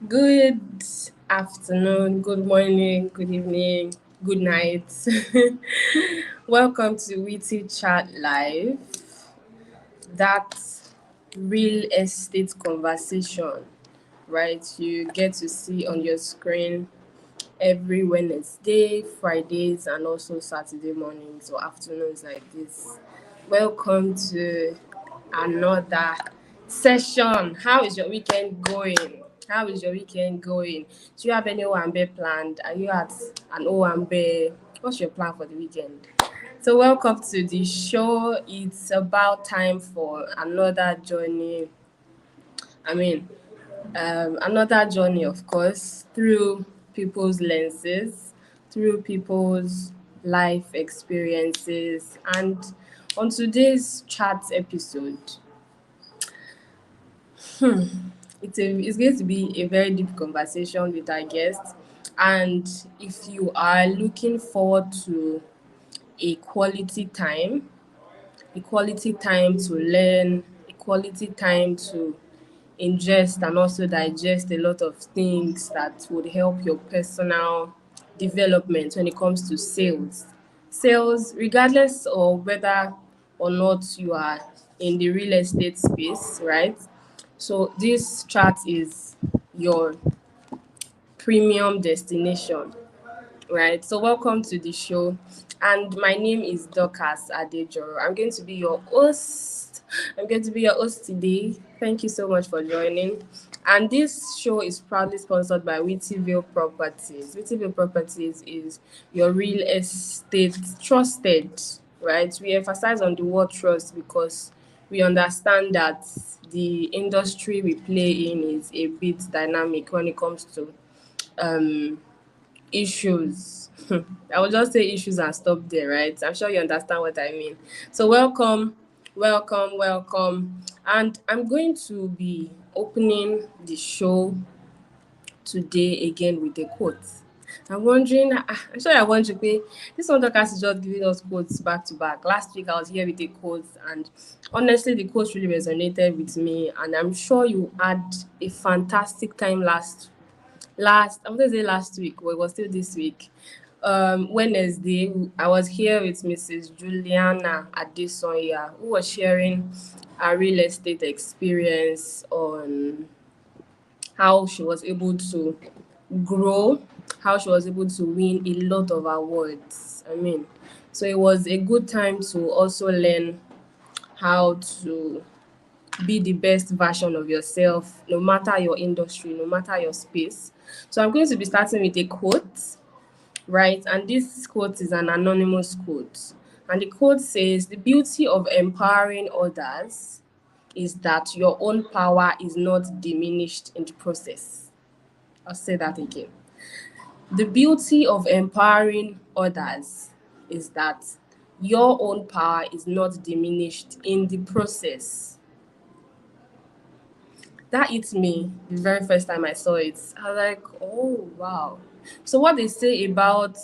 Good afternoon, good morning, good evening, good night. Welcome to Witty Chat Live, that real estate conversation, right? You get to see on your screen every Wednesday, Fridays, and also Saturday mornings or afternoons like this. Welcome to another session. How is your weekend going? How is your weekend going? Do you have any Owambe planned? Are you at an Owambe? What's your plan for the weekend? So, welcome to the show. It's about time for another journey. I mean, another journey, of course, through people's lenses, through people's life experiences. And on today's chat episode, it's going to be a very deep conversation with our guest. And if you are looking forward to a quality time to learn, a quality time to ingest and also digest a lot of things that would help your personal development when it comes to sales. Sales, regardless of whether or not you are in the real estate space, right? So this chart is your premium destination, right? So welcome to the show. And my name is Dorcas Adejoro. I'm going to be your host. I'm going to be your host today. Thank you so much for joining. And this show is proudly sponsored by Wittyville Properties. Wittyville Properties is your real estate trusted, right? We emphasize on the word trust because we understand that the industry we play in is a bit dynamic when it comes to um issues. I will just say issues and stop there, right? I'm sure you understand what I mean. So, welcome. And I'm going to be opening the show today again with a quote. I'm wondering, I'm sure you're wondering, okay, this one podcast is just giving us quotes back to back. Last week I was here with a quote, and honestly, the quote really resonated with me. And I'm sure you had a fantastic time I want to say last week, but it was still this week. Wednesday, I was here with Mrs. Juliana Adesonya, who was sharing a real estate experience on how she was able to grow, how she was able to win a lot of awards. So it was a good time to also learn how to be the best version of yourself, no matter your industry, no matter your space. So I'm going to be starting with a quote, right? And this quote is an anonymous quote. And the quote says, "The beauty of empowering others is that your own power is not diminished in the process." I'll say that again. The beauty of empowering others is that your own power is not diminished in the process. That hit me the very first time I saw it. I was like, oh wow. So what they say about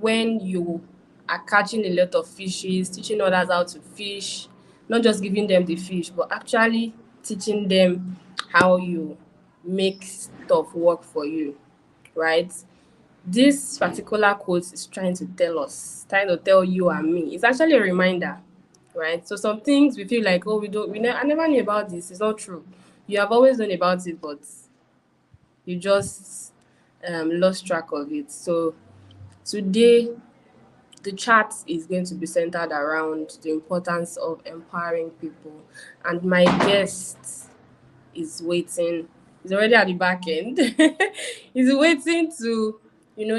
when you are catching a lot of fishes, teaching others how to fish, not just giving them the fish, but actually teaching them how you make stuff work for you, right? This particular quote is trying to tell us, trying to tell you and me. It's actually a reminder, right? So some things we feel like, oh, I never knew about this. It's not true. You have always known about it, but you just lost track of it. So today, the chat is going to be centered around the importance of empowering people, and my guest is waiting. He's already at the back end. He's waiting to,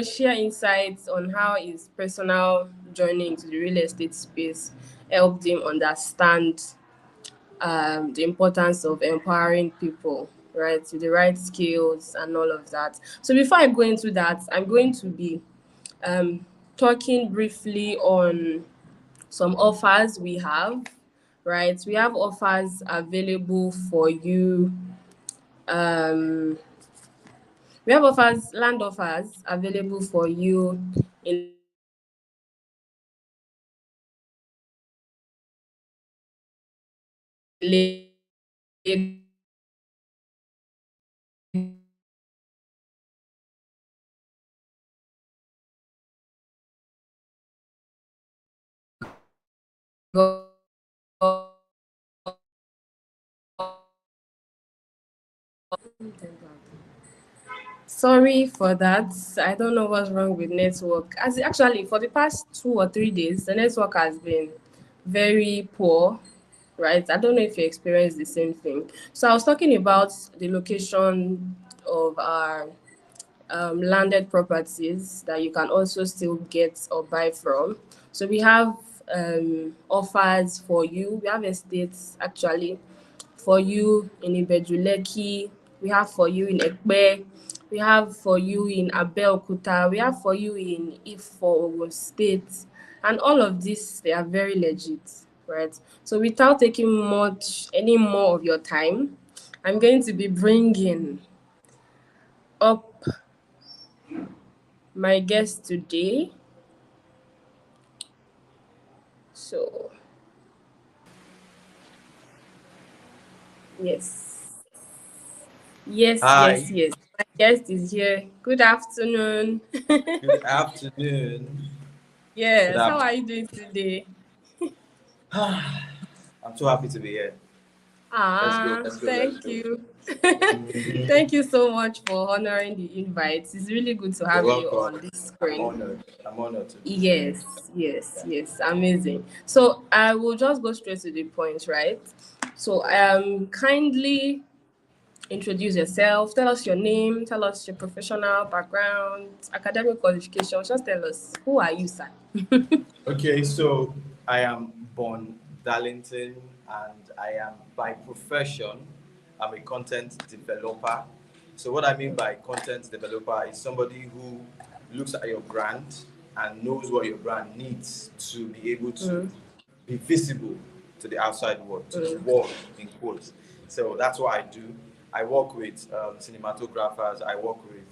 share insights on how his personal journey into the real estate space helped him understand the importance of empowering people, right, with the right skills and all of that. So before I go into that, I'm going to be talking briefly on some offers we have, right? We have offers available for you. Um, we have land offers available for you in Lagos, Sorry for that. I don't know what's wrong with network. As actually for the past 2 or 3 days, the network has been very poor, right? I don't know if you experienced the same thing. So I was talking about the location of our landed properties that you can also still get or buy from. So we have offers for you. We have estates actually for you in Ibejuleki. We have for you in Ekpe. We have for you in Abeokuta. We have for you in Ifo, Ogun State. And all of this, they are very legit, right? So without taking any more of your time, I'm going to be bringing up my guest today. So, yes, yes, yes, Hi, yes. My guest is here. Good afternoon. good afternoon. Good Yes, how afternoon. are you doing today? I'm so happy to be here. Let's go, Ah, let's go, let's thank go. you. Mhm. Thank you so much for honoring the invite. It's really good to You're have you welcome. on this I'm screen. honored. I'm honored to be here. Yes, yes, Yeah. yes. Amazing. So I will just go straight to the point, right? So kindly introduce yourself. Tell us your name. Tell us your professional background, academic qualifications. Just tell us who are you, sir? Okay, so I am Bon Darlington and I am by profession, I'm a content developer. So what I mean by content developer is somebody who looks at your brand and knows what your brand needs to be able to Mm, be visible to the outside world, to the mm. world in quotes. So that's what I do. I work with cinematographers, I work with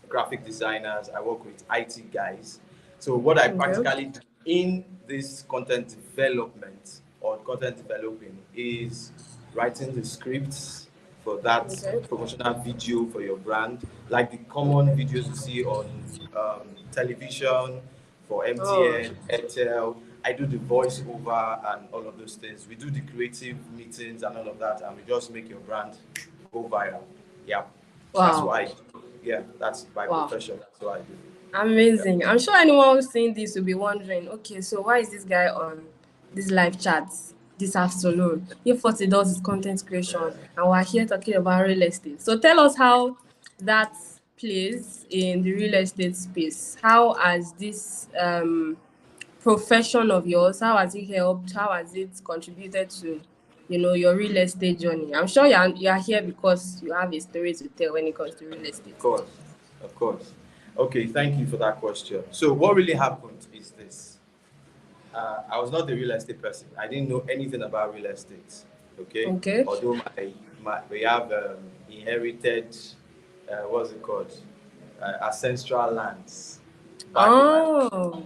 graphic designers, I work with IT guys. So what I Okay. practically do in this content development or content developing is writing the scripts for that Okay. promotional video for your brand, like the common Okay. videos you see on television for Oh, MTN, Airtel. I do the voiceover and all of those things. We do the creative meetings and all of that, and we just make your brand go viral. Yeah, that's wow. what I do. Yeah, that's my Wow. profession. That's what I do. Yeah. Amazing. I'm sure anyone who's seeing this will be wondering, okay, so why is this guy on this live chat this afternoon? If what he does is content creation and we're here talking about real estate. So tell us how that plays in the real estate space. How has this profession of yours, how has it helped? How has it contributed to, your real estate journey? I'm sure you're here because you have a story to tell when it comes to real estate. Of course, of course. Okay, thank you for that question. So, what really happened is this: I was not a real estate person. I didn't know anything about real estate. Okay, Okay. although we have inherited, what's it called, ancestral lands back in my, Oh,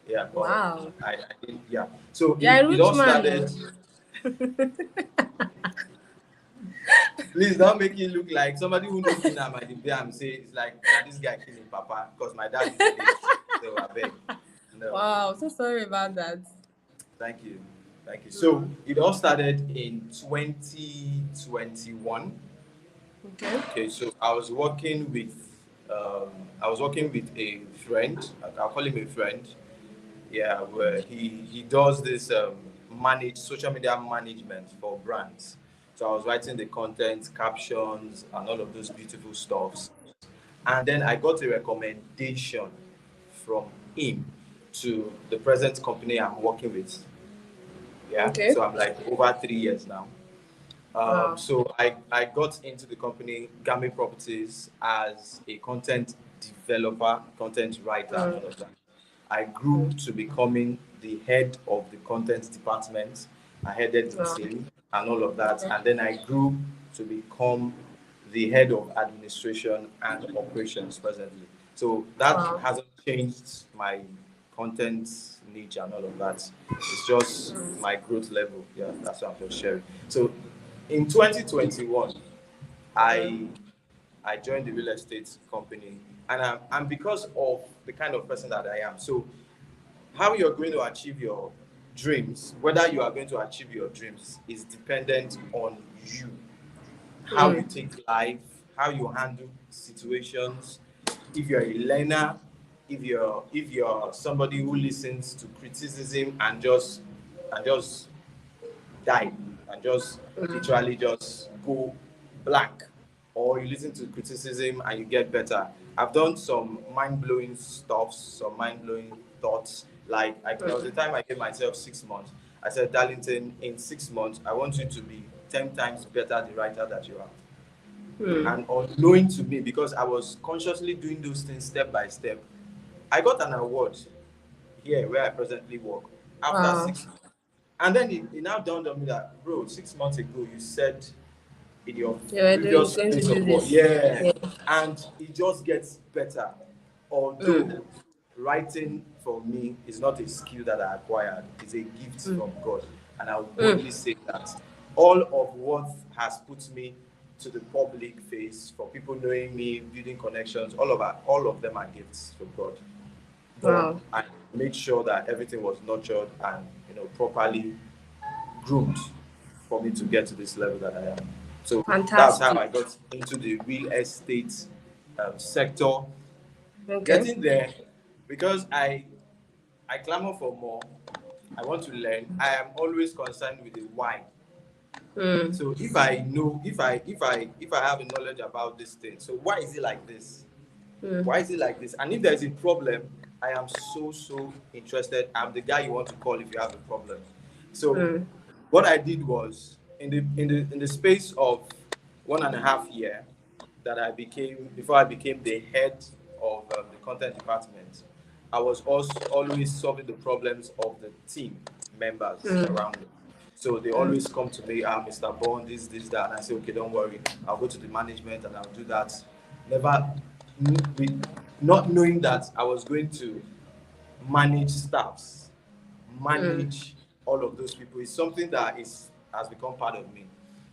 yeah, but wow. I didn't, yeah. So You're a it rich all man started. now. Please don't make it look like somebody who knows me now might be there and say it's like that this guy killing papa because my dad is rich. So I beg. No. Wow, so sorry about that. Thank you. Thank you. So Mm, it all started in 2021. okay. Okay, so um, I was working with a friend. I'll call him a friend. Yeah, where he does this manage social media management for brands. So I was writing the content, captions, and all of those beautiful stuffs. And then I got a recommendation from him to the present company I'm working with. Yeah, Okay. so I'm like over 3 years now. Wow. So I got into the company Gami Properties as a content developer, content writer, and Mm, all of that. I grew mm, to becoming the head of the content department. I headed the wow. team and all of that. Okay. And then I grew to become the head of administration and operations presently. So that Wow. hasn't changed my content niche and all of that. It's just Mm, my growth level. Yeah, that's what I'm just sharing. So in 2021, mm, I I joined the real estate company, and because of the kind of person that I am. So how you're going to achieve your dreams, whether you are going to achieve your dreams, is dependent on you. how you take life, how you handle situations. If you're a learner, if you're somebody who listens to criticism and just die and just literally just go blank, or you listen to criticism and you get better. I've done some mind-blowing stuff, some mind-blowing thoughts. There was a time I gave myself 6 months. I said, Darlington, in 6 months I want you to be 10 times better the writer that you are. And unknowing to me, because I was consciously doing those things step by step, I got an award here where I presently work after Wow. 6 months. And then it now dawned on me that, bro, 6 months ago you said in your You were doing previous going to place do of work, this. yeah, Yeah. and it just gets better. Although writing for me is not a skill that I acquired, it's a gift from God. And I would boldly say that all of what has put me to the public face, for people knowing me, building connections, all of them are gifts from God. But Wow. I made sure that everything was nurtured and properly groomed for me to get to this level that I am. So that's how Fantastic. I got into the real estate sector. Okay. Getting there, because I clamor for more. I want to learn. I am always concerned with the why. So if I know, if I have a knowledge about this thing, so why is it like this? Why is it like this? And if there's a problem, I am so interested. I'm the guy you want to call if you have a problem. So what I did was, in the space of 1.5 years that before I became the head of the content department, I was also always solving the problems of the team members around me. So they always come to me, Mr. Bond, this, that, and I say, okay, don't worry, I'll go to the management and I'll do that. Never, with not knowing that I was going to manage staffs, manage all of those people. It's something that has become part of me.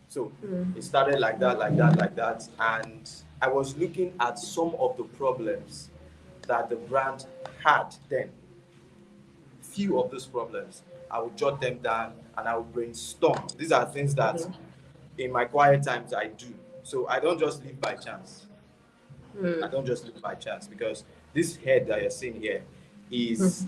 So it started like that, and I was looking at some of the problems that the brand had then. Few of those problems, I would jot them down and I would brainstorm. These are things that in my quiet times I do. So I don't just live by chance. I don't just live by chance, because this head that you're seeing here is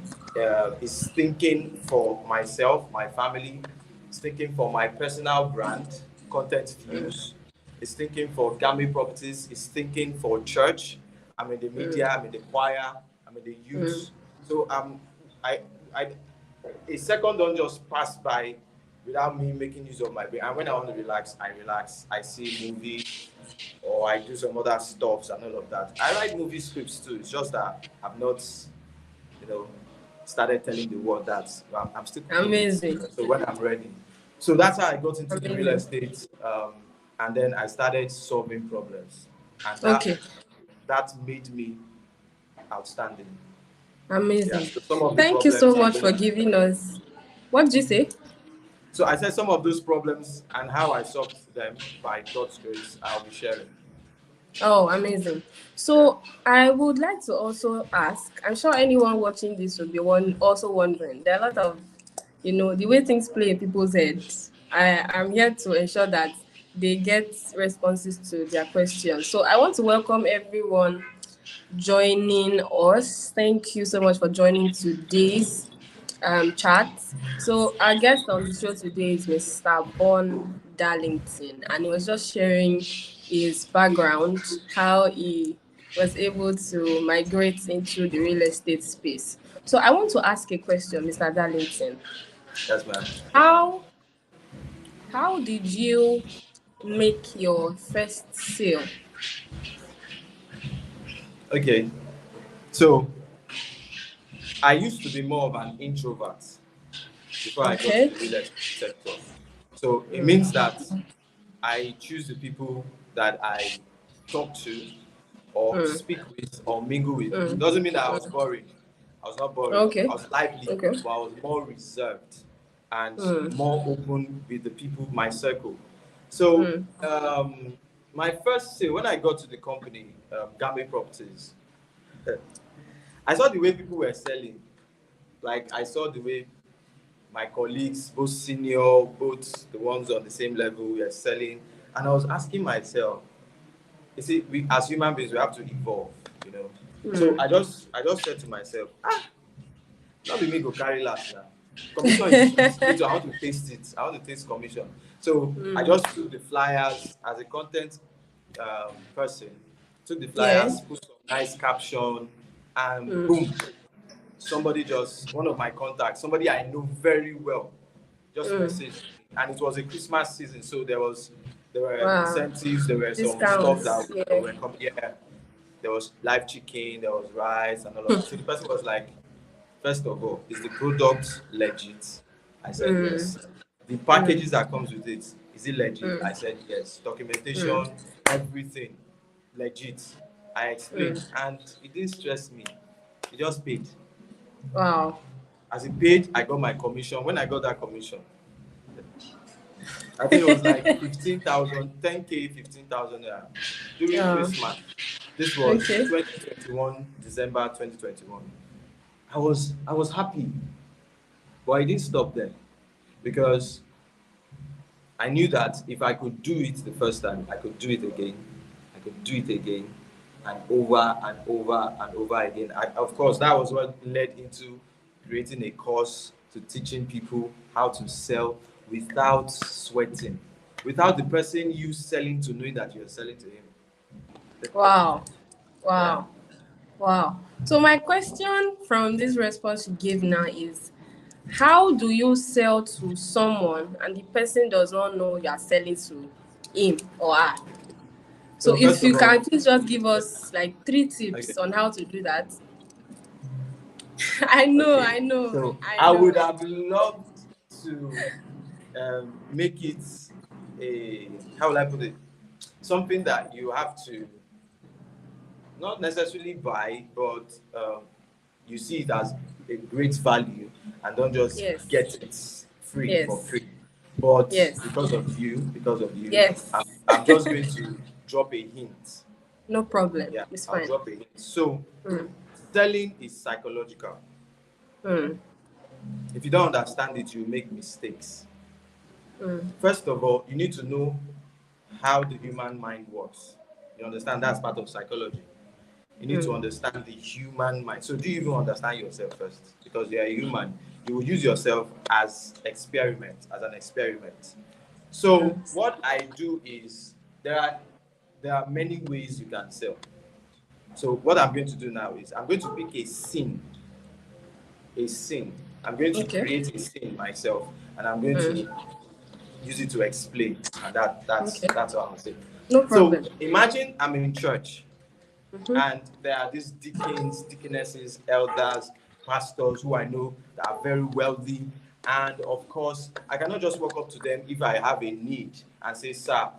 thinking for myself, my family, is thinking for my personal brand, Content Views, is thinking for Gami Properties, is thinking for church. I'm in the media, I'm in the choir, I'm in the youth. So I a second don't just pass by without me making use of my brain. And when I want to relax, I relax. I see a movie, or I do some other stuffs and all of that. I write movie scripts too. It's just that I've not, started telling the world that I'm still cooking. Amazing. So when I'm ready. So that's how I got into the real Amazing. estate. And then I started solving problems. And Okay. that made me outstanding. Amazing. Yeah, so some of the Thank you so problems. much for giving us. What did you say? So I said some of those problems and how I solved them by God's grace, I'll be sharing. Oh, amazing. So I would like to also ask, I'm sure anyone watching this will be also wondering. There are a lot of, the way things play in people's heads. I am here to ensure that they get responses to their questions. So I want to welcome everyone joining us. Thank you so much for joining today's chat. So our guest on the show today is Mr. Bon Darlington, and he was just sharing his background, how he was able to migrate into the real estate space. So I want to ask a question, Mr. Darlington. Yes, ma'am. How did you make your first sale? Okay. So I used to be more of an introvert before I got to the real estate sector. So it means that I choose the people that I talk to or speak with or mingle with. It doesn't mean that I was boring. I was not boring. Okay. I was lively, Okay. but I was more reserved and more open with the people, my circle. So my first sale, when I got to the company, Gami Properties, I saw the way people were selling. Like I saw the way my colleagues, both senior, both the ones on the same level, were selling. And I was asking myself, you see, we as human beings we have to evolve, you know. So I just said to myself, not be me go carry last now. Commission is sweet. Me too, I want to taste it. I want to taste commission. So I just took the flyers as a content person. Took the Yeah. flyers, put some nice caption, and boom, somebody just one of my contacts, somebody I know very well, just messaged me. And it was a Christmas season, so there were Wow. incentives, there were some stuff Discounts. that Yeah. were coming. Yeah, there was live chicken, there was rice, and all of that. So the person was like, first of all, is the product legit? I said yes. The packages that comes with it, is it legit? I said yes. Documentation, everything, legit. I explained, and it didn't stress me. It just paid. Wow. As it paid, I got my commission. When I got that commission, I think it was like 15,000, 10K, 15,000 during Yeah. Christmas. This was Okay. 2021, December 2021. I was happy, but I didn't stop there because I knew that if I could do it the first time, I could do it again. I could do it again and over and over and over again. Of course, that was what led into creating a course to teaching people how to sell without sweating, without the person you selling to knowing that you're selling to him. Wow. Yeah. Wow. Wow. So my question from this response you gave now is, how do you sell to someone and the person does not know you are selling to him or her? So So if first of you all, can please just give us like 3 tips okay. on how to do that. I know, Okay. I know, So I I would know. have loved to make it a, how will I put it, something that you have to not necessarily buy, but you see it as a great value and don't just Yes. get it free for Yes. free. But Yes. because of you, Yes. I'm just going to drop a hint. No problem. Yeah, It's I'll fine. drop a hint. So Mm. selling is psychological. Mm. If you don't understand it, you make mistakes. First of all, you need to know how the human mind works. You understand? That's part of psychology. You need to understand the human mind. So do you even understand yourself first? Because you are a human. You will use yourself as an experiment. So what I do is there are many ways you can sell. So what I'm going to do now is I'm going to pick a scene. A scene. I'm going to Okay. create a scene myself, and I'm going to use it to explain, and that's Okay. that's what I'm saying. No So problem. imagine I'm in church, and there are these deacons, deaconesses, elders, pastors who I know that are very wealthy, and of course I cannot just walk up to them if I have a need and say, "Sir,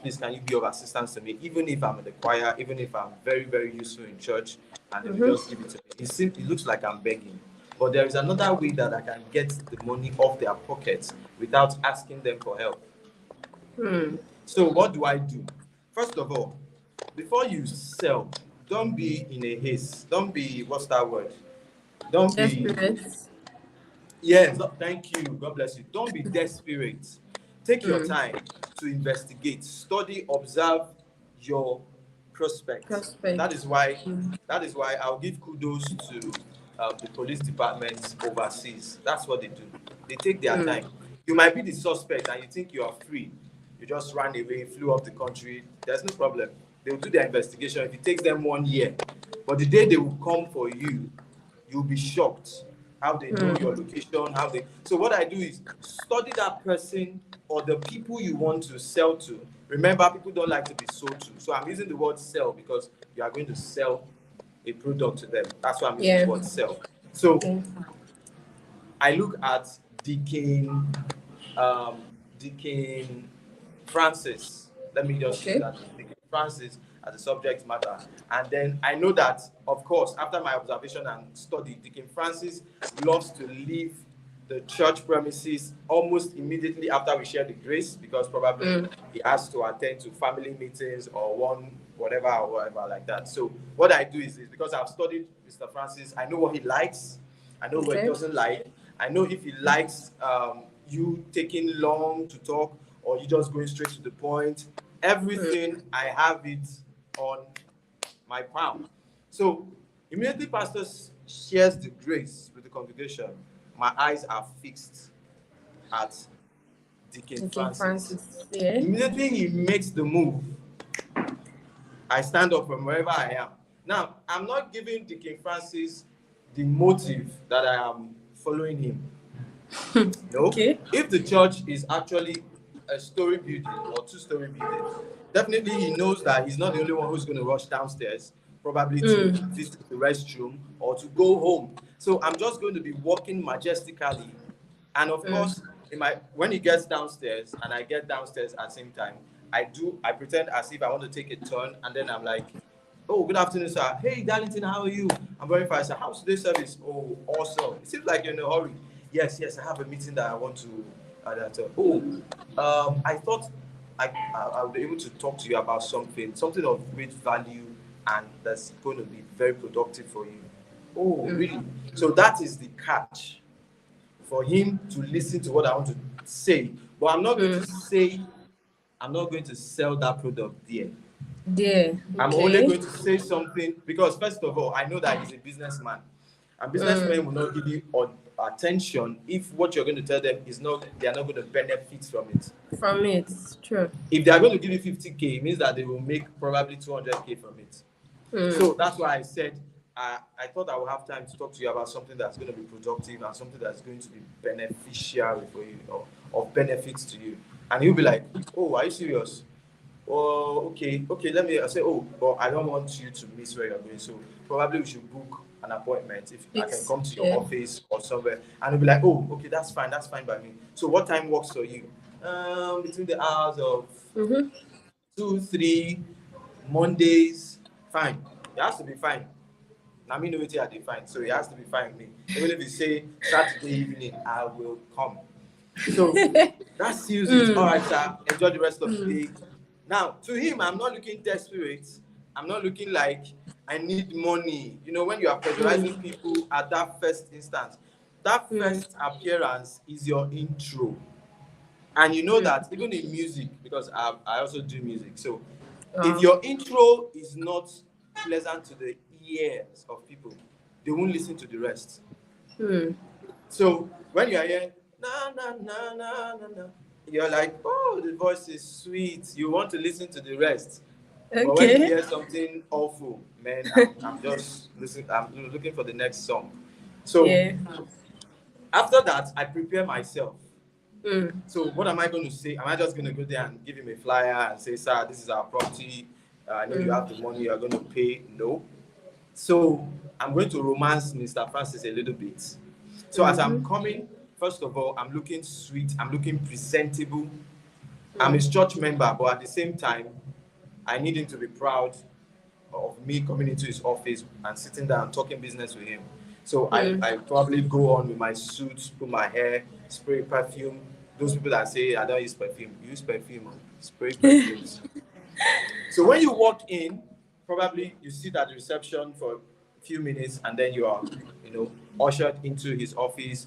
please can you be of assistance to me?" Even if I'm in the choir, even if I'm very very useful in church, and they will just give it to me. It looks like I'm begging. But there is another way that I can get the money off their pockets without asking them for help. So what do I do? First of all, before you sell, don't be in a haste. Don't be, what's that word? Don't be, Desperate. yes, thank you. God bless you. Don't be desperate. Take your time to investigate, study, observe your prospects. Prospect. That is why I'll give kudos to the police departments overseas. That's what they do. They take their time. You might be the suspect and you think you are free. You just ran away, flew off the country. There's no problem. They'll do their investigation. If it takes them 1 year, but the day they will come for you, you'll be shocked how they know your location, how they. So what I do is study that person or the people you want to sell to. Remember, people don't like to be sold to. So I'm using the word sell because you are going to sell a product to them. That's why I'm using the word sell. So Okay. I look at Deacon, Deacon Francis. Let me just use Okay. that. Deacon Francis as a subject matter. And then I know that, of course, after my observation and study, Deacon Francis loves to leave the church premises almost immediately after we share the grace because probably he has to attend to family meetings or whatever like that. So what I do is because I've studied Mr. Francis, I know what he likes, I know what he Okay. doesn't like. I know if he likes you taking long to talk or you just going straight to the point. Everything, I have it on my palm. So immediately pastor shares the grace with the congregation, my eyes are fixed at Deacon Okay, Francis. Francis. Yeah. Immediately he makes the move, I stand up from wherever I am. Now, I'm not giving Deacon Francis the motive that I am following him. No. Okay. If the church is actually a story building or two-story building, definitely he knows that he's not the only one who's going to rush downstairs, probably to visit the restroom or to go home. So I'm just going to be walking majestically. And of course, when he gets downstairs and I get downstairs at the same time, I pretend as if I want to take a turn, and then I'm like, oh, good afternoon, sir. Hey, Darlington, how are you? I'm very fine, sir. How's today's service? Oh, awesome. It seems like you're in a hurry. Yes, I have a meeting that I want to. I thought I would be able to talk to you about something of great value, and that's going to be very productive for you. Oh, really? So that is the catch for him to listen to what I want to say. But I'm not going to sell that product there. Yeah. I'm only going to say something because, first of all, I know that he's a businessman. And businessmen will not give you attention if what you're going to tell them is not, they are not going to benefit from it. From it, true. If they are going to give you 50K, it means that they will make probably 200K from it. So that's why I said, I thought I would have time to talk to you about something that's going to be productive and something that's going to be beneficial for you, or of benefits to you. And he'll be like, oh, are you serious? Oh, okay, let me say, oh, but I don't want you to miss where you're going. So probably we should book an appointment if I can come to your office or somewhere. And he'll be like, oh, okay, that's fine by me. So what time works for you? Between the hours of 2, 3, Mondays, fine. It has to be fine. I mean, no, fine. So it has to be fine with me. Even if you say Saturday evening, I will come. So that seals it. All right, sir. Enjoy the rest of the day. Now, to him, I'm not looking desperate. I'm not looking like I need money. You know, when you are pressurizing people at that first instance, that first appearance is your intro. And you know that even in music, because I also do music. So if your intro is not pleasant to the ears of people, they won't listen to the rest. So when you are hearing, na, na, na, na, na, na, you're like, oh, the voice is sweet. You want to listen to the rest. But when you hear something awful, man, I'm just listening. I'm looking for the next song. So after that, I prepare myself. So what am I going to say? Am I just going to go there and give him a flyer and say, sir, this is our property. I know you have the money you are going to pay. No. So I'm going to romance Mr. Francis a little bit. So as I'm coming, first of all, I'm looking sweet. I'm looking presentable. I'm his church member, but at the same time, I need him to be proud of me coming into his office and sitting down talking business with him. So I probably go on with my suit, put my hair, spray perfume. Those people that say I don't use perfume, use perfume, spray perfumes. So when you walk in, probably you sit at the reception for a few minutes and then you are, ushered into his office.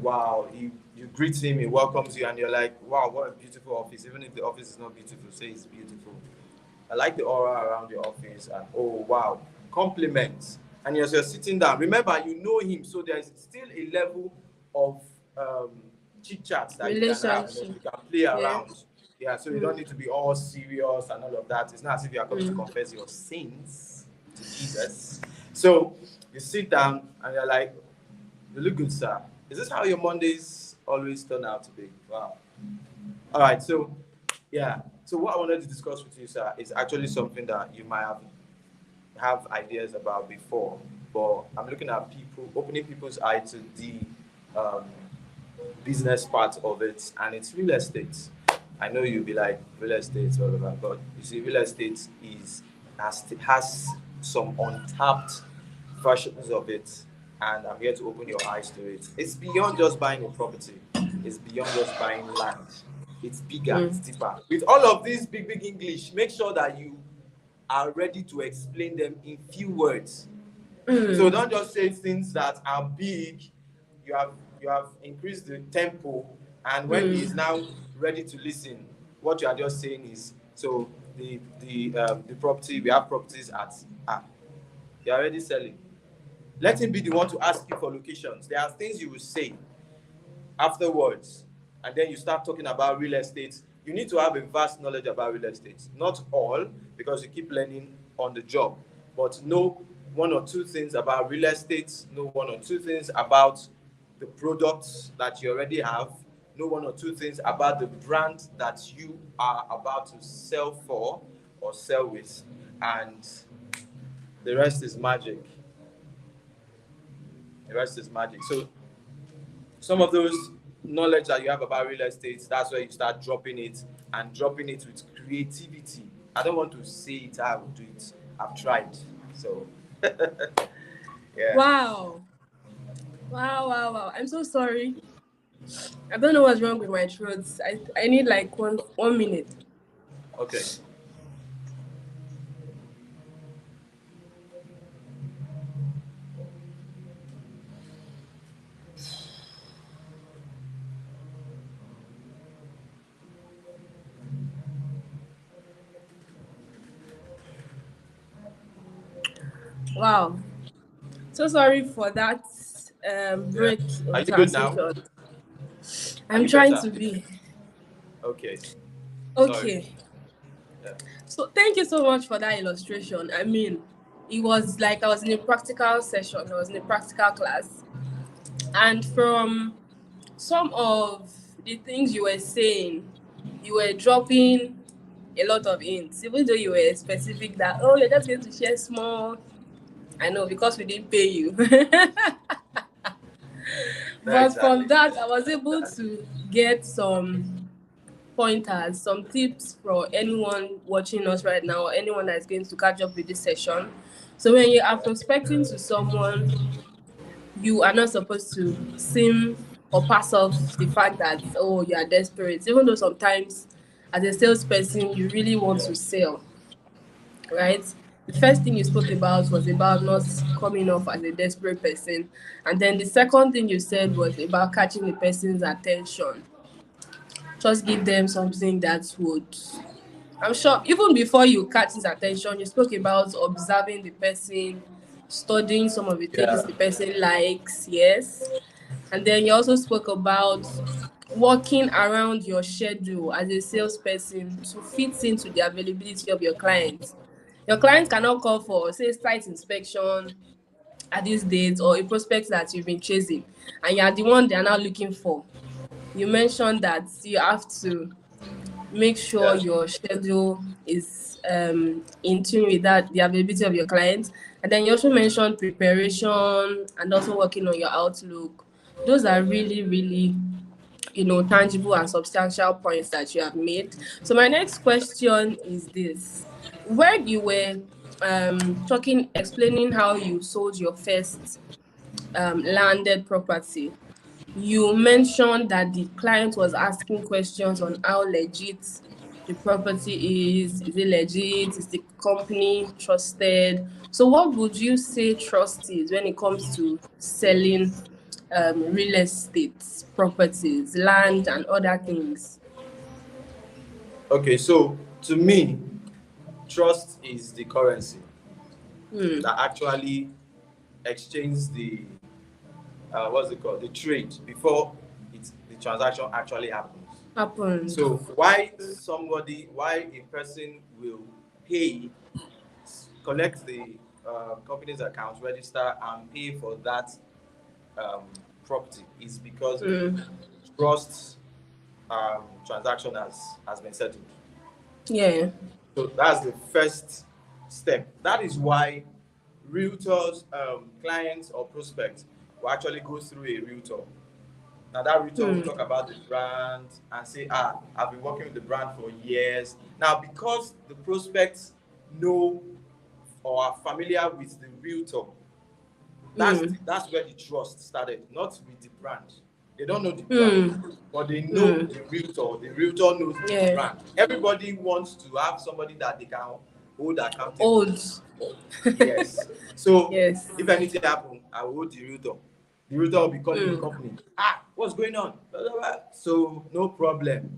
Wow, you greet him, he welcomes you, and you're like, wow, what a beautiful office. Even if the office is not beautiful, say it's beautiful. I like the aura around your office, and oh wow, compliments. And as you're sitting down, remember you know him, so there's still a level of chit chat that you can have. You can play around. Yeah, so you don't need to be all serious and all of that. It's not as if you are coming to confess your sins to Jesus. So you sit down and you're like, you look good, sir. Is this how your Mondays always turn out to be? Wow. All right, so yeah. So what I wanted to discuss with you, sir, is actually something that you might have ideas about before, but I'm looking at opening people's eyes to the business part of it, and it's real estate. I know you'll be like, real estate, whatever, but you see, real estate has some untapped versions of it, and I'm here to open your eyes to it. It's beyond just buying a property. It's beyond just buying land. It's bigger, it's deeper. With all of these big English, make sure that you are ready to explain them in few words. So don't just say things that are big. You have increased the tempo, and when he's now ready to listen. What you are just saying is, so the property, we have properties at you're already selling. Let him be the one to ask you for locations. There are things you will say afterwards, and then you start talking about real estate. You need to have a vast knowledge about real estate. Not all, because you keep learning on the job, but know one or two things about real estate, know one or two things about the products that you already have, know one or two things about the brand that you are about to sell for or sell with, and the rest is magic. The rest is magic. So some of those knowledge that you have about real estate, that's where you start dropping it, and dropping it with creativity. I don't want to say it, I will do it. I've tried. So yeah. Wow. Wow. I'm so sorry. I don't know what's wrong with my throat. I need like one minute. Okay. Wow. So sorry for that break Are in you good now? transition. Are I'm you trying better? to be. Okay. Okay. Sorry. Yeah. So thank you so much for that illustration. I mean, it was like I was in a practical session. I was in a practical class. And from some of the things you were saying, you were dropping a lot of hints, even though you were specific that, oh, you're just going to share small. I know, because we didn't pay you. But from that, I was able to get some pointers, some tips for anyone watching us right now, or anyone that's going to catch up with this session. So when you are prospecting to someone, you are not supposed to seem or pass off the fact that, oh, you are desperate, even though sometimes as a salesperson you really want to sell, right? The first thing you spoke about was about not coming off as a desperate person, and then the second thing you said was about catching the person's attention. Just give them something that would, I'm sure even before you catch his attention, you spoke about observing the person, studying some of the things Yeah. the person likes, yes. And then you also spoke about working around your schedule as a salesperson to fit into the availability of your clients. Your client cannot call for, say, site inspection at this date, or a prospect that you've been chasing, and you are the one they are now looking for. You mentioned that you have to make sure Yeah. your schedule is in tune with that, the availability of your clients. And then you also mentioned preparation and also working on your outlook. Those are really, really, tangible and substantial points that you have made. So my next question is this. When you were explaining how you sold your first landed property, you mentioned that the client was asking questions on how legit the property is it legit, is the company trusted? So what would you say trust is when it comes to selling real estate properties, land and other things? Okay, so to me, trust is the currency that actually exchanges the what's it called? The trade before the transaction actually happens. So why a person will pay, collect the company's account, register, and pay for that property is because the trust transaction has been settled. Yeah. So that's the first step. That is why realtors, clients or prospects will actually go through a realtor. Now that realtor will talk about the brand and say, I've been working with the brand for years. Now, because the prospects know or are familiar with the realtor, that's where the trust started, not with the brand. They don't know the brand, but they know the realtor. The realtor knows the brand. Everybody wants to have somebody that they can hold accountable. Yes. So Yes. if anything happens, I will hold the realtor. The realtor will be calling the company. What's going on? So no problem.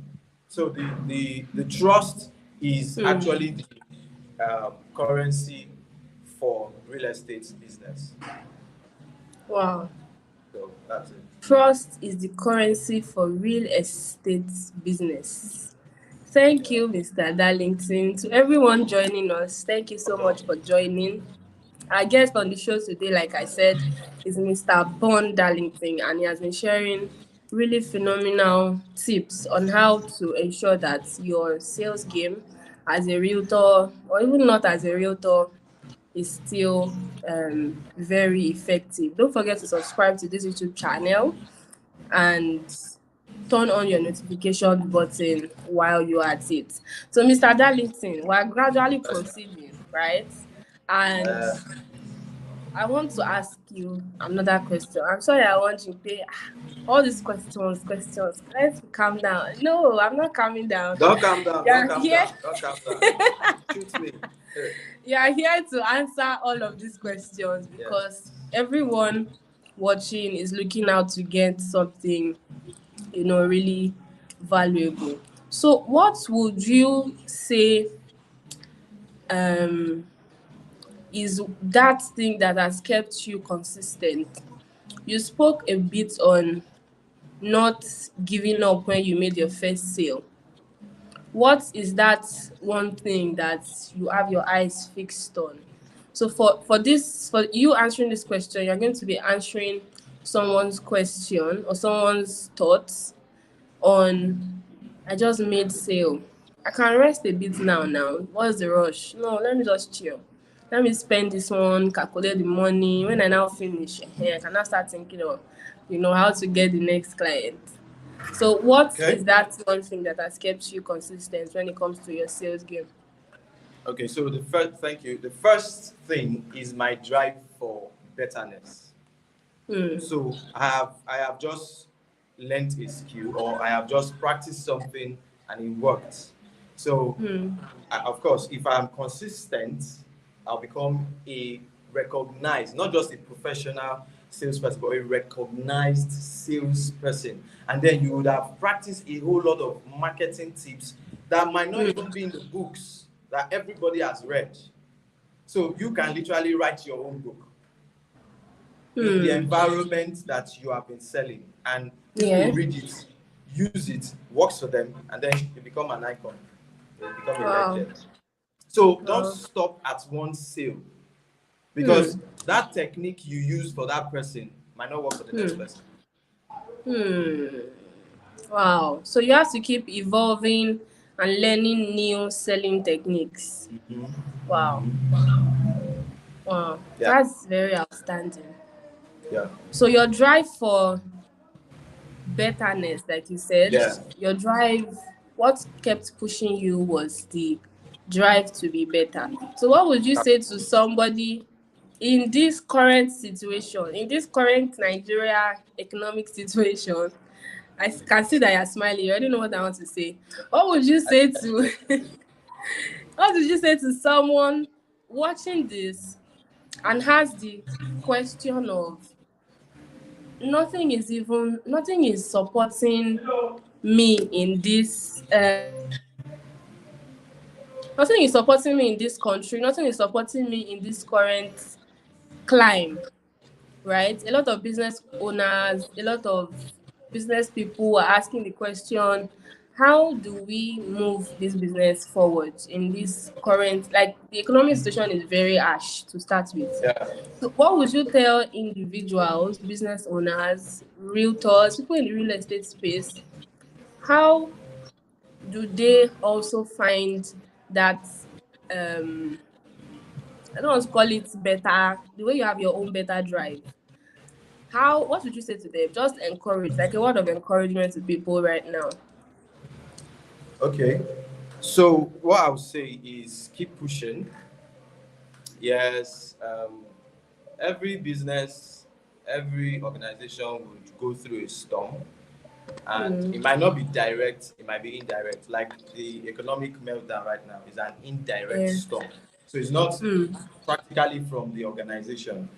So the trust is actually the currency for real estate business. Wow. So that's it. Trust is the currency for real estate business. Thank Yeah. you, Mr. Darlington. To everyone joining us, thank you so much for joining. Our guest on the show today, like I said, is Mr. Bond Darlington, and he has been sharing really phenomenal tips on how to ensure that your sales game as a realtor, or even not as a realtor, is still very effective. Don't forget to subscribe to this YouTube channel and turn on your notification button while you're at it. So, Mr. Darlington, we're gradually proceeding, right? And Uh, I want to ask you another question. I'm sorry, I want you to pay all these questions. Let's calm down. No, I'm not calming down. don't calm down. Don't Yeah, calm here. down. Don't calm down. Shoot me. You are here to answer all of these questions Yes. because everyone watching is looking out to get something, really valuable. So, what would you say um, is that thing that has kept you consistent? You spoke a bit on not giving up when you made your first sale. What is that one thing that you have your eyes fixed on? So for you answering this question, you're going to be answering someone's question or someone's thoughts on I just made sale. I can rest a bit now. What's the rush? No, let me just chill. Let me spend this one, calculate the money. When I now finish, I can now start thinking of, how to get the next client. So what Okay. is that one thing that has kept you consistent when it comes to your sales game? Okay. So thank you. The first thing is my drive for betterness. So I have just learned a skill, or I have just practiced something and it worked. So of course, if I'm consistent, I'll become a recognized, not just a professional salesperson, but a recognized salesperson. And then you would have practiced a whole lot of marketing tips that might not even be in the books that everybody has read. So you can literally write your own book in the environment that you have been selling, and people Yeah. read it, use it, works for them, and then you become an icon. You become a Wow. legend. So don't Wow. stop at one sale, because that technique you use for that person might not work for the next person. Wow. So you have to keep evolving and learning new selling techniques. Wow. Wow. Yeah. That's very outstanding. Yeah. So your drive for betterness, like you said, Yeah. your drive, what kept pushing you was the drive to be better. So what would you say to somebody in this current situation, in this current Nigeria economic situation? I can see that you're smiling. You already know what I want to say. What would you say to what would you say to someone watching this and has the question of nothing is supporting me in this nothing is supporting me in this country, nothing is supporting me in this current climb, right? A lot of business owners, a lot of business people are asking the question, how do we move this business forward in this current, like the economic situation is very harsh to start with. Yeah. So what would you tell individuals, business owners, realtors, people in the real estate space, how do they also find that I don't want to call it better, the way you have your own better drive? What would you say to them? Just encourage, like a word of encouragement to people right now. Okay. So what I would say is keep pushing. Yes. Every business, every organization would go through a storm, and it might not be direct, it might be indirect. Like the economic meltdown right now is an indirect Yeah. storm, so it's not practically from the organization.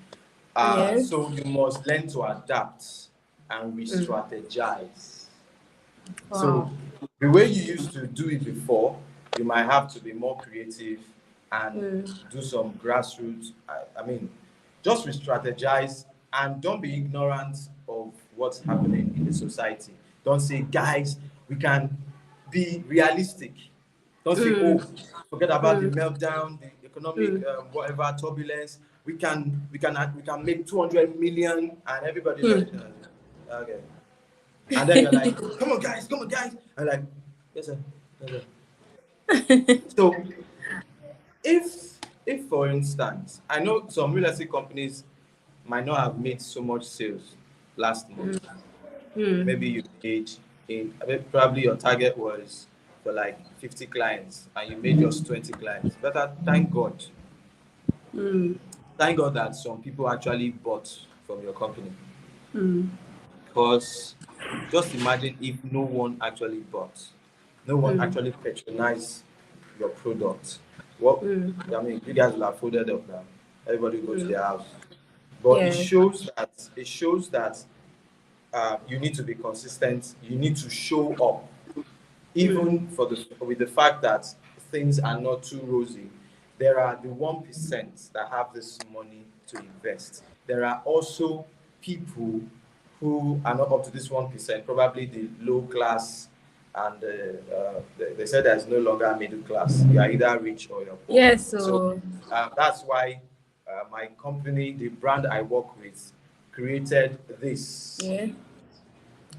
Yes. So you must learn to adapt and re-strategize. So Wow. the way you used to do it before, you might have to be more creative and do some grassroots. I mean, just re-strategize and don't be ignorant of what's happening in the society. Don't say, guys, we can be realistic. Don't say, oh, forget about the meltdown, the economic whatever turbulence. We can make 200 million, and everybody like, okay. And then you're like, come on, guys. I'm like, yes, sir. Yes, sir. So if for instance, I know some real estate companies might not have made so much sales last month. Maybe you made probably your target was for like 50 clients and you made just 20 clients. But thank God. Thank God that some people actually bought from your company. Because just imagine if no one actually bought, no one actually patronized your product. What I mean, you guys will have folded up now. Everybody will go to their house. But Yeah. it shows that you need to be consistent. You need to show up, even with the fact that things are not too rosy. There are the 1% that have this money to invest. There are also people who are not up to this 1%, probably the low class, and they said there's no longer middle class. You are either rich or you're poor. Yes. So that's why my company, the brand I work with, created this. Yeah.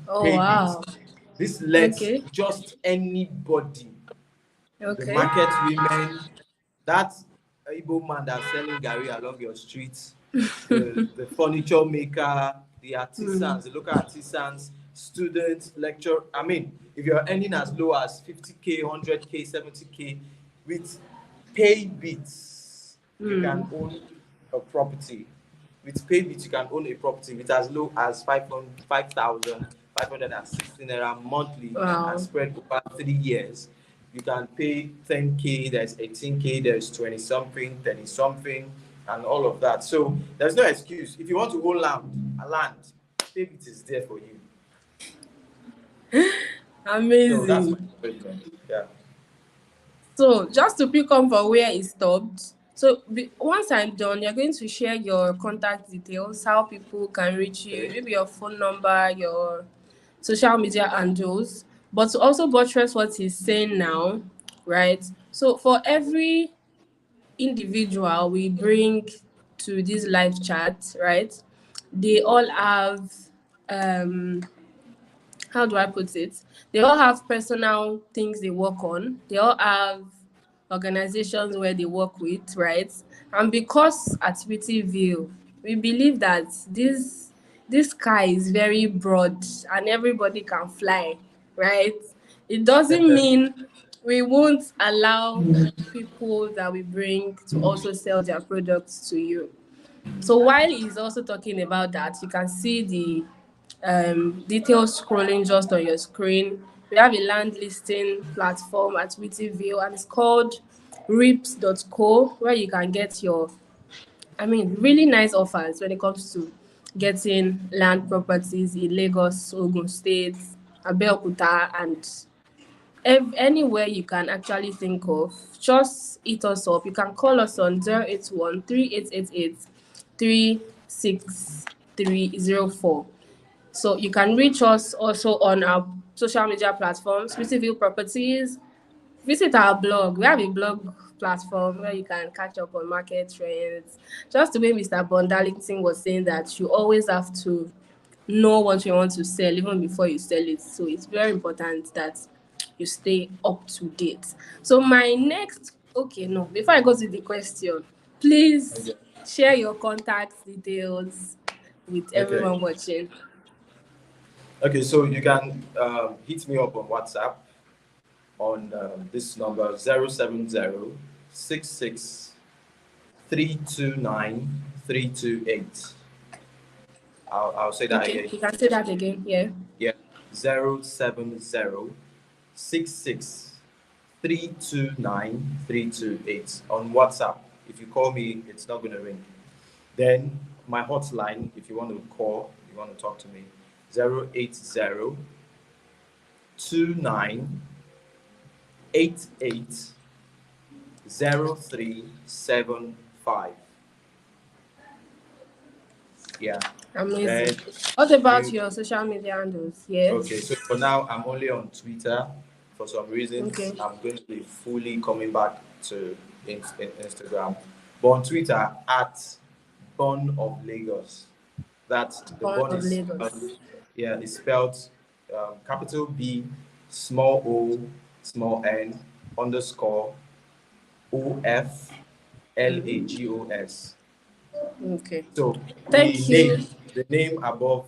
Oh Pay wow. Bit. This lets Okay. just anybody, the Okay. market women, that Igbo man that's selling Gary along your street, the furniture maker, the artisans, the local artisans, students, lecture. I mean, if you're earning as low as 50K, 100K, 70K, with Pay Bits, you can own a property. With Paybit, you can own a property with as low as 5,560 naira monthly Wow. and spread over 3 years. You can pay 10K, there's 18K, there's 20 something, 30 something, and all of that. So there's no excuse. If you want to own land, Paybit is there for you. So that's my Amazing. question. Yeah. So just to pick up from where it stopped. So once I'm done, you're going to share your contact details, how people can reach you, Okay. maybe your phone number, your social media handles, but to also buttress what he's saying now, right? So for every individual we bring to this live chat, right? They all have how do I put it? They all have personal things they work on. They all have organizations where they work with, right? And because at View, we believe that this sky is very broad and everybody can fly, right? It doesn't mean we won't allow people that we bring to also sell their products to you. So while he's also talking about that, you can see the details scrolling just on your screen. We have a land listing platform at View, and it's called rips.co, where you can get your, really nice offers when it comes to getting land properties in Lagos, Ogun State, Abeokuta, and anywhere you can actually think of. Just hit us up. You can call us on 081 3888 36304. So you can reach us also on our social media platforms, View Properties. Visit our blog. We have a blog platform where you can catch up on market trends. Just the way Mr. Bondalington was saying that you always have to know what you want to sell even before you sell it. So it's very important that you stay up to date. So my next, okay, no, before I go to the question, please Okay. share your contact details with Okay. everyone watching. Okay. So you can hit me up on WhatsApp on this number 070 I'll say that Okay, again. you can say that again. Yeah. Yeah, 070 on WhatsApp. If you call me, it's not going to ring. Then my hotline, if you want to call, you want to talk to me, 080 29880375. Yeah. Amazing. Then What about you your social media handles? Yes. okay, so for now I'm only on Twitter. For some reasons, Okay. I'm going to be fully coming back to Instagram. But on Twitter at Born of Lagos. That's the Born Born of is Lagos. yeah, it's spelled capital B, small O, small N, underscore OFLAGOS. Okay. So Thank you. the name above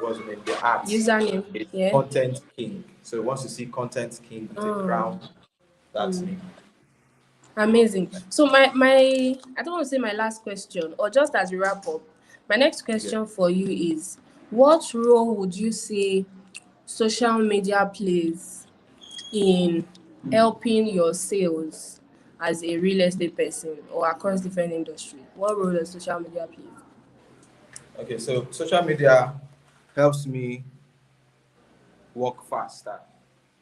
what's the name, the art Username. is Yeah. Content King. So once you see Content King with a Oh, crown, that's me. amazing. So my I don't want to say my last question, or just as we wrap up, my next Yeah. question for you is, what role would you say social media plays in helping your sales as a real estate person or across different industries? What role does social media play? Okay, so social media helps me work faster.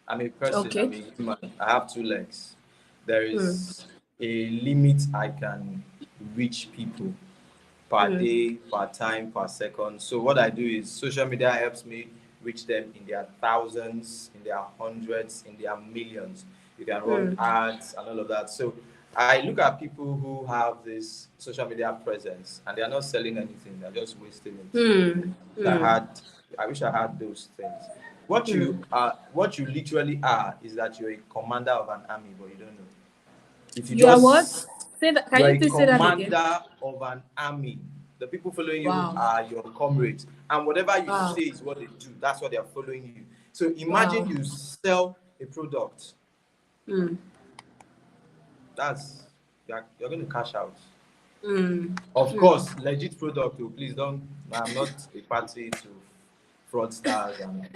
I'm a person, I'm Okay. a human. I have two legs. There Mm, is a limit I can reach people per mm, day, per time, per second. So what I do is social media helps me reach them in their thousands, in their hundreds, in their millions. You can run mm, ads and all of that. So I look at people who have this social media presence and they are not selling anything, they're just wasting it. mm, I mm, had I wish I had those things. mm. What you literally are is that you're a commander of an army, but you don't know. If you You are what? just Say that. Can You're you a please say that again? commander of an army. The people following you Wow. are your comrades, and whatever you Wow. say is what they do. That's what they are following you. So imagine Wow. you sell a product. Mm, That's you're going to cash out. mm, Of mm. course, legit product. Oh, please don't. I'm not a party to fraudsters and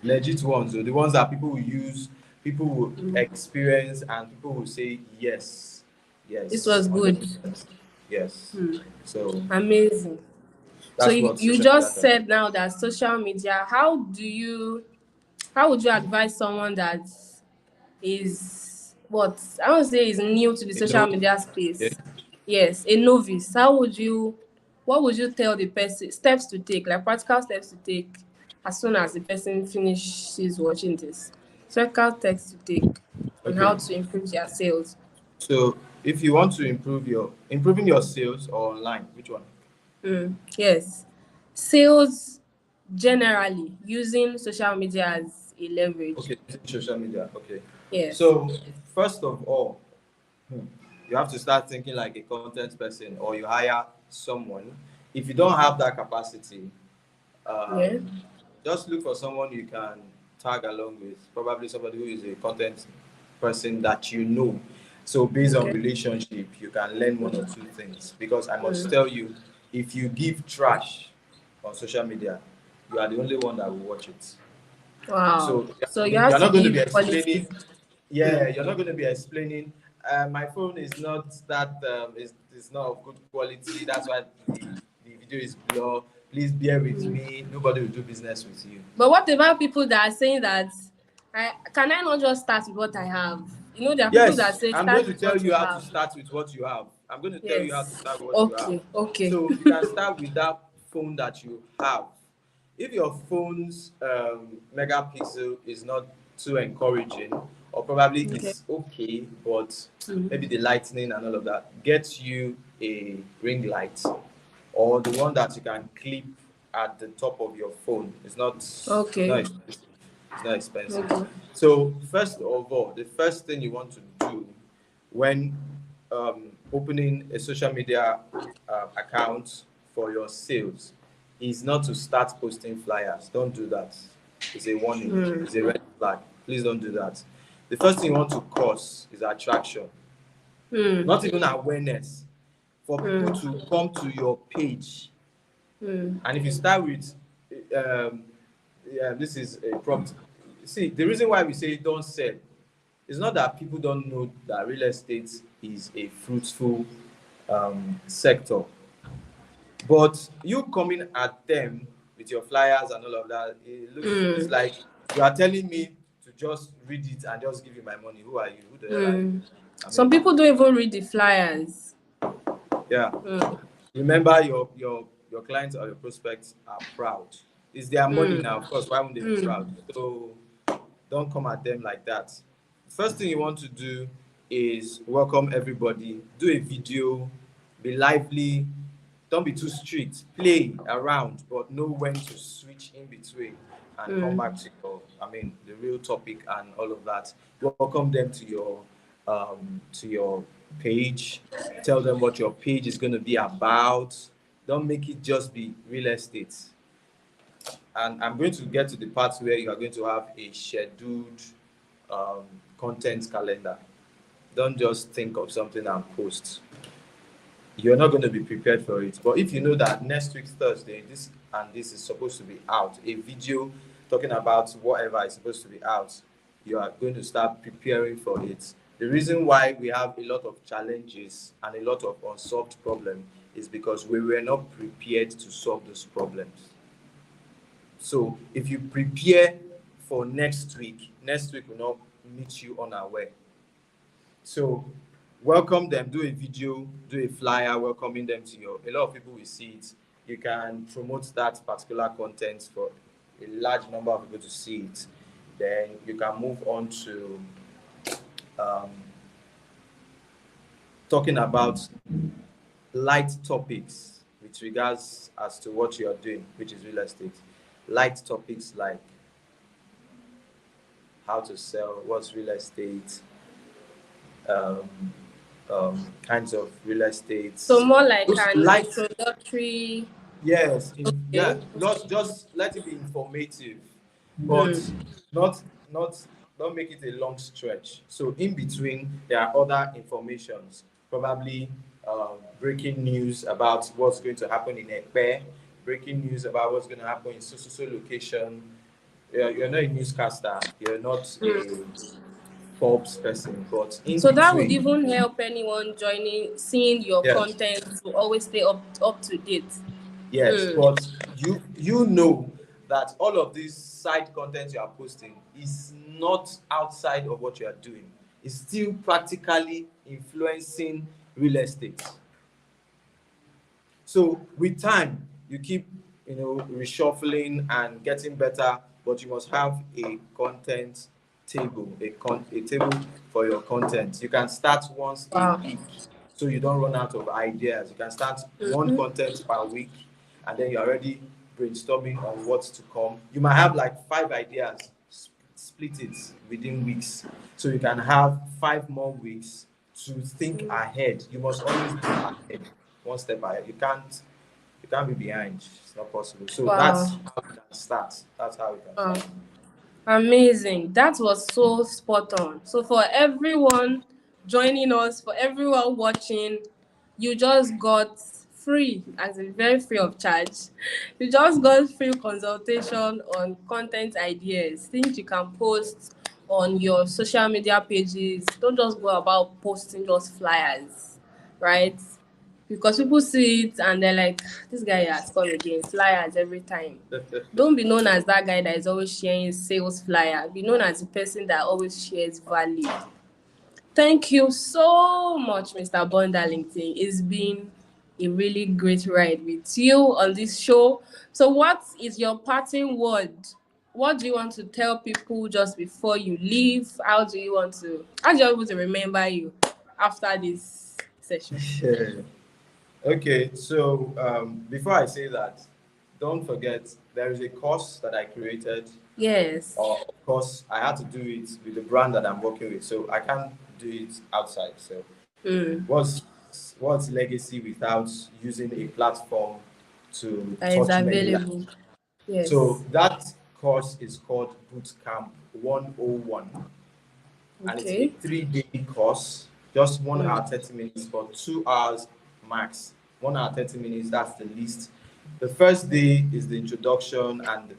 legit ones. So the ones that people will use, people will experience, and people will say yes, This yes, was good. 100%, yes. Mm, So amazing. So that's you, what you social media just can do. said now that social media, how would you advise someone that is what I want to say is new to the You know, social media yeah. space? Yes, a novice. What would you tell the person steps to take, like practical steps to take as soon as the person finishes watching this? Practical steps to take on Okay. how to improve their sales. So if you want to improving your sales or online, which one? Yes. Sales generally using social media as a leverage. Okay, social media. Okay. Yes. So first of all, you have to start thinking like a content person, or you hire someone. If you don't have that capacity, Yeah. um, just look for someone you can tag along with. Probably somebody who is a content person that you know. So based on Okay. relationship, you can learn one or two things. Because I must Mm. tell you, if you give trash on social media, you are the only one that will watch it. Wow. So So you have you're to not going to give be quality. explaining. Yeah, you're not going to be explaining. My phone is not that is not of good quality. That's why the video is blur. Please bear with me. Nobody will do business with you. But what about people that are saying that I not just start with what I have? You know, there are people that Yes, say I'm going start to with tell what you you how to have. start with what you have. I'm going to tell you how to Yes. start with what you have. Okay. Okay. So you can start with that phone that you have. If your phone's megapixel is not too encouraging, or probably Okay. it's okay, but Mm. maybe the lightning and all of that, get you a ring light, or the one that you can clip at the top of your phone. Okay. It's not expensive. Okay. So first of all, the first thing you want to do when opening a social media account for your sales is not to start posting flyers. Don't do that. It's a warning. It's a red flag. Please don't do that. The first thing you want to cause is attraction, Mm. not even awareness, for people Mm. to come to your page. Mm. And if you start with, this is a prompt. See, the reason why we say don't sell is not that people don't know that real estate is a fruitful sector, but you coming at them with with your flyers and all of that. It's Mm. like you are telling me to just read it and just give you my money. Who are you? Who the hell are you? I Some mean, people don't even read the flyers. yeah. Mm. Remember, your clients or your prospects are proud. It's their money now, of course. Why wouldn't they be proud? So don't come at them like that. First thing you want to do is welcome everybody. Do a video, be lively. Don't be too strict. Play around, but know when to switch in between and come back to the real topic and all of that. Welcome them to your page. Tell them what your page is going to be about. Don't make it just be real estate. And I'm going to get to the part where you are going to have a scheduled content calendar. Don't just think of something and post. You're not going to be prepared for it. But if you know that next week, Thursday, this is supposed to be out, a video talking about whatever is supposed to be out, you are going to start preparing for it. The reason why we have a lot of challenges and a lot of unsolved problems is because we were not prepared to solve those problems. So if you prepare for next week will not meet you unaware. So welcome them, do a video, do a flyer welcoming them to a lot of people will see it. You can promote that particular content for a large number of people to see it. Then you can move on to talking about light topics with regards as to what you are doing, which is real estate. Light topics like how to sell, what's real estate, kinds of real estate. So more like Those an light, introductory. yes, Okay. just let it be informative, but not don't make it a long stretch. So in between, there are other informations, probably breaking news about what's going to happen in Ekpe, breaking news about what's going to happen in so location. You're not a newscaster. You're not a Forbes person, but in So that would between, even help anyone seeing your yes, content to always stay up to date. yes, but you know that all of these side content you are posting is not outside of what you are doing. It's still practically influencing real estate. So with time, you keep reshuffling and getting better, but you must have a content table, a table for your content. You can start once a Wow. week, so you don't run out of ideas. You can start one content per week, and then you're already brainstorming on what's to come. You might have like 5 ideas, split it within weeks, so you can have 5 more weeks to think ahead. You must always be ahead, one step ahead. You can't be behind. It's not possible. So that's Wow. how you can start. That's how you can Wow. start. Amazing. That was so spot on. So for everyone joining us, for everyone watching, you just got free, as in very free of charge. You just got free consultation on content ideas, things you can post on your social media pages. Don't just go about posting just flyers, right? Because people see it and they're like, this guy has come again, flyers every time. Don't be known as that guy that is always sharing sales flyer. Be known as the person that always shares value. Thank you so much, Mr. Bondalington. It's been a really great ride with you on this show. So what is your parting word? What do you want to tell people just before you leave? How do you want to remember you after this session? Yeah. Okay, so before I say that, don't forget there is a course that I created. Yes. Of course, I had to do it with the brand that I'm working with, so I can't do it outside. So, what's legacy without using a platform to That is touch many lives? available. Yes. So that course is called Bootcamp 101, and it's a Okay. 3-day course, just 1 hour 30 minutes for 2 hours max. 1 hour 30 minutes, that's the least. The first day is the introduction, and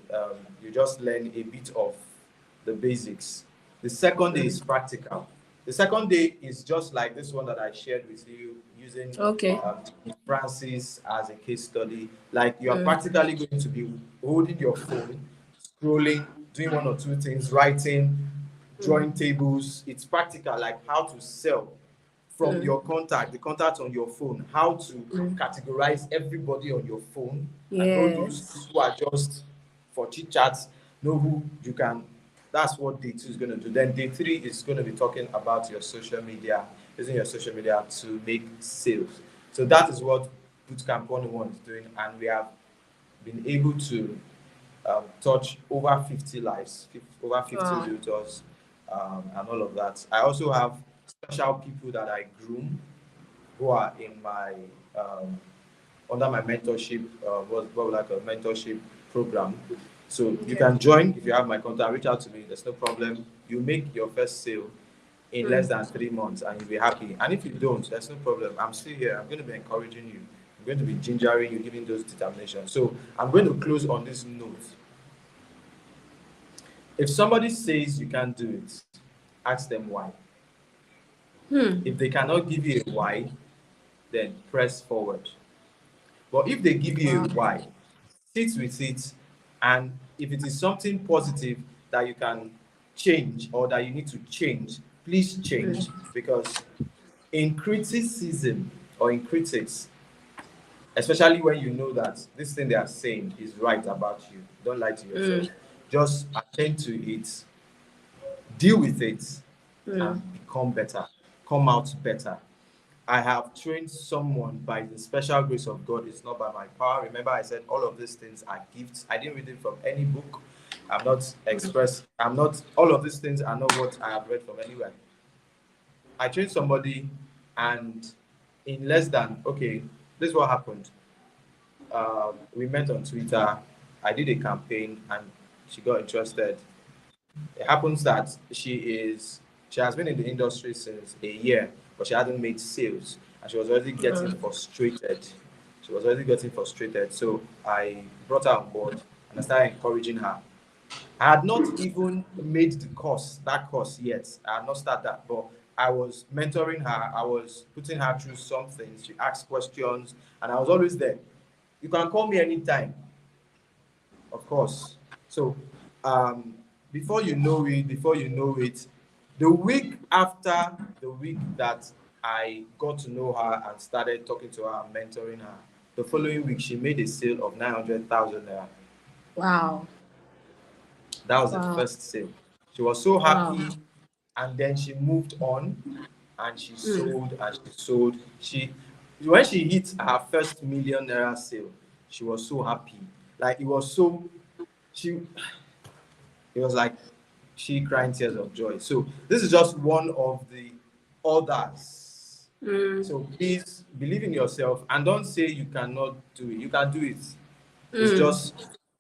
you just learn a bit of the basics. The second day is practical. The second day is just like this one that I shared with you, using Okay. Francis as a case study. Like you are Mm. practically going to be holding your phone, scrolling, doing one or two things, writing, drawing tables. It's practical, like how to sell from your contact, the contact on your phone, how to categorize everybody on your phone, and know those Yes. who are just for chit chats, know who you can. That's what day 2 is going to do. Then day 3 is going to be talking about your social media, using your social media to make sales. So that is what Bootcamp 101 is doing, and we have been able to touch over 50 lives, over 50 Wow. realtors, and all of that. I also have special people that I groom who are in my under my mentorship, what like a mentorship program. So you can join if you have my contact. Reach out to me. There's no problem. You make your first sale in less than 3 months, and you'll be happy. And if you don't, there's no problem. I'm still here. I'm going to be encouraging you. I'm going to be gingering you, giving those determination. So I'm going to close on this note. If somebody says you can't do it, ask them why. If they cannot give you a why, then press forward. But if they give you a why, sit with it, and if it is something positive that you can change or that you need to change, please change. Because in criticism or in critics, especially when you know that this thing they are saying is right about you, don't lie to yourself. Just attend to it, deal with it, and become better, come out better. I have trained someone by the special grace of God. It's not by my power. Remember, I said all of these things are gifts. I didn't read it from any book. I'm not, all of these things are not what I have read from anywhere. I trained somebody, and in less than, okay, this is what happened. We met on Twitter. I did a campaign, and she got interested. It happens that she has been in the industry since a year, but she hadn't made sales, and she was already getting frustrated. So I brought her on board, and I started encouraging her. I had not even made that course yet. I had not started that, but I was mentoring her. I was putting her through some things. She asked questions, and I was always there. You can call me anytime, of course. So before you know it, the week after the week that I got to know her and started talking to her and mentoring her, the following week she made a sale of 900,000 naira. Wow. That was the first sale. She was so happy, Wow. and then she moved on, and she sold and she sold. When she hit her first million naira sale, she was so happy. Like it was like she crying tears of joy. So this is just one of the others. So please believe in yourself and don't say you cannot do it. You can do it. It's just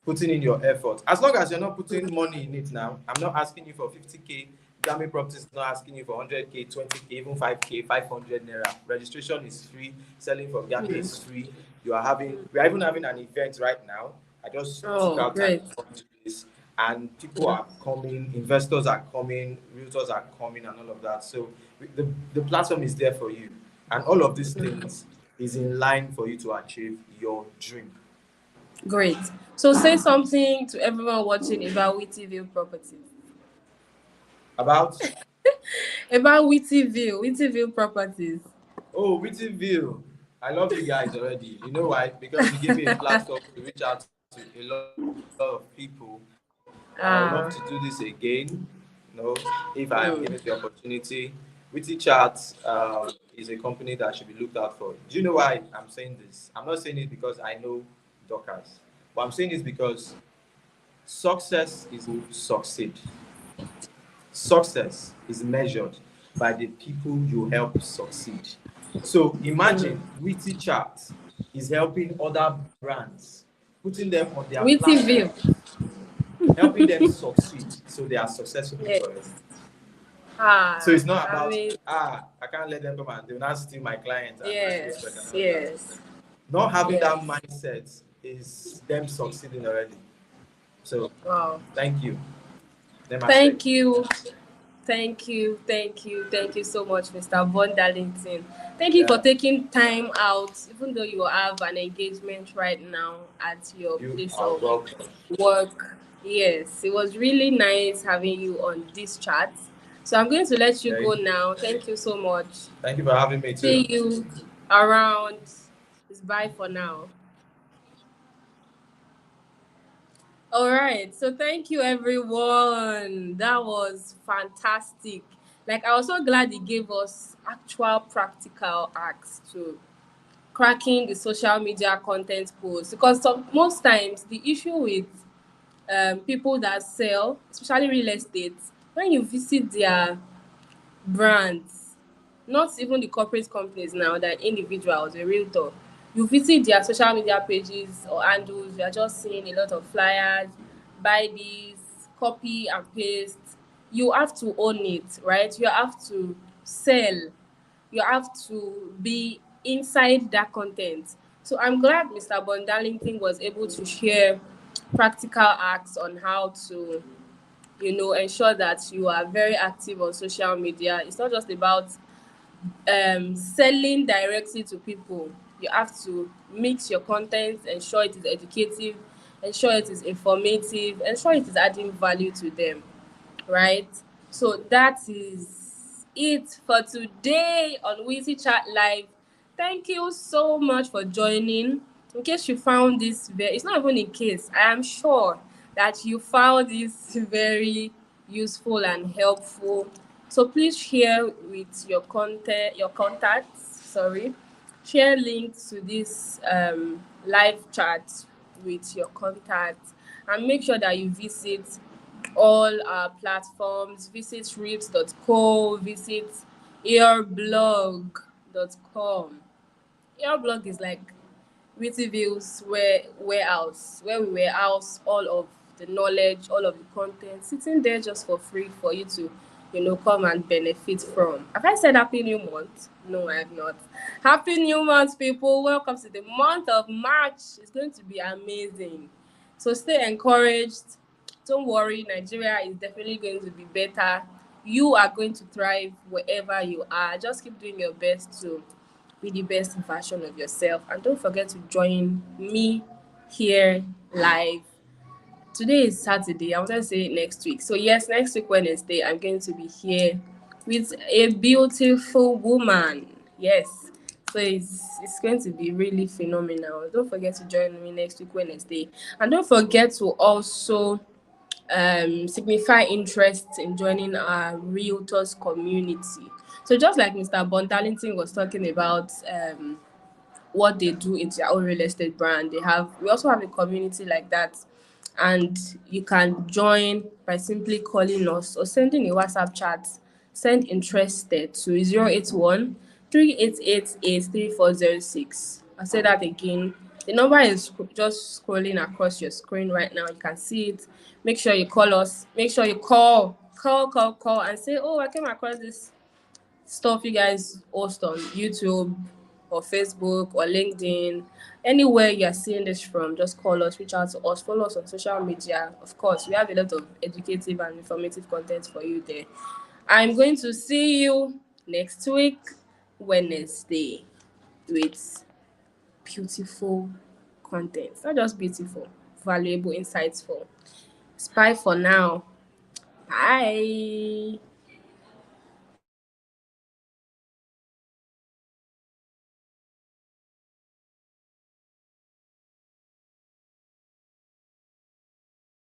putting in your effort. As long as you're not putting money in it now, I'm not asking you for 50K. Grammy Properties is not asking you for 100K, 20K, even 5K, 500 naira. Registration is free. Selling for Grammy is free. We are even having an event right now. I just took out time to come to this, and people are coming, investors are coming, realtors are coming, and all of that. So the platform is there for you, and all of these things is in line for you to achieve your dream. Great. So say something to everyone watching about Wittyville Properties. About Wittyville Properties. Oh, Wittyville. I love you guys already. You know why? Because you give me a platform to reach out to a lot of people. I would love to do this again. If I am given the opportunity. Witty Chat is a company that should be looked out for. Do you know why I'm saying this? I'm not saying it because I know Dorcas, but I'm saying this because success is to succeed. Success is measured by the people you help succeed. So imagine Witty Chat is helping other brands, putting them on their Wittyville. platform, helping them succeed, so they are successful forever. So it's not about I can't let them come and they will not steal my clients. Yes. Not having that mindset is them succeeding already. So Wow. thank you. Thank you. Thank you so much, Mr. Von Darlington. Thank you for Yeah, taking time out, even though you have an engagement right now at your you place are of welcome. work. Yes, it was really nice having you on this chat. So I'm going to let you Okay. go now. Thank you so much. Thank you for having me See too. you around. It's bye for now. All right. So thank you, everyone. That was fantastic. Like, I was so glad he gave us actual practical acts to cracking the social media content posts, because most times the issue with people that sell, especially real estate, when you visit their brands, not even the corporate companies now, that individuals, a realtor, you visit their social media pages or handles, you are just seeing a lot of flyers, buy this, copy and paste. You have to own it, right? You have to sell, you have to be inside that content. So I'm glad Mr. Darlington was able to share practical acts on how to, ensure that you are very active on social media. It's not just about selling directly to people. You have to mix your content, ensure it is educative, ensure it is informative, ensure it is adding value to them, right? So that is it for today on Wheezy Chat Live. Thank you so much for joining. In case you found this very, it's not even in case, I am sure that you found this very useful and helpful. So please share with your contacts, sorry. Share links to this live chat with your contacts, and make sure that you visit all our platforms. Visit reaps.co, visit earblog.com. Earblog is like Wittyville's warehouse, where we warehouse all of the knowledge, all of the content, sitting there just for free for you to, come and benefit from. Have I said Happy New Month? No, I have not. Happy New Month, people. Welcome to the month of March. It's going to be amazing. So stay encouraged. Don't worry, Nigeria is definitely going to be better. You are going to thrive wherever you are. Just keep doing your best to be the best version of yourself. And don't forget to join me here live. Today is Saturday. I wanted to say next week. So, yes, next week, Wednesday, I'm going to be here with a beautiful woman. Yes. So it's going to be really phenomenal. Don't forget to join me next week, Wednesday. And don't forget to also signify interest in joining our realtors community. So just like Mr. Darlington was talking about what they do in their own real estate brand, we also have a community like that. And you can join by simply calling us or sending a WhatsApp chat. Send interested to 081 3888 3406. I'll say that again. The number is just scrolling across your screen right now. You can see it. Make sure you call us. Make sure you call, and say, "Oh, I came across this stuff you guys host on YouTube or Facebook or LinkedIn." Anywhere you're seeing this from, just call us, reach out to us, follow us on social media. Of course, we have a lot of educative and informative content for you there. I'm going to see you next week, Wednesday, with beautiful content. Not just beautiful, valuable, insightful. It's bye for now. Bye.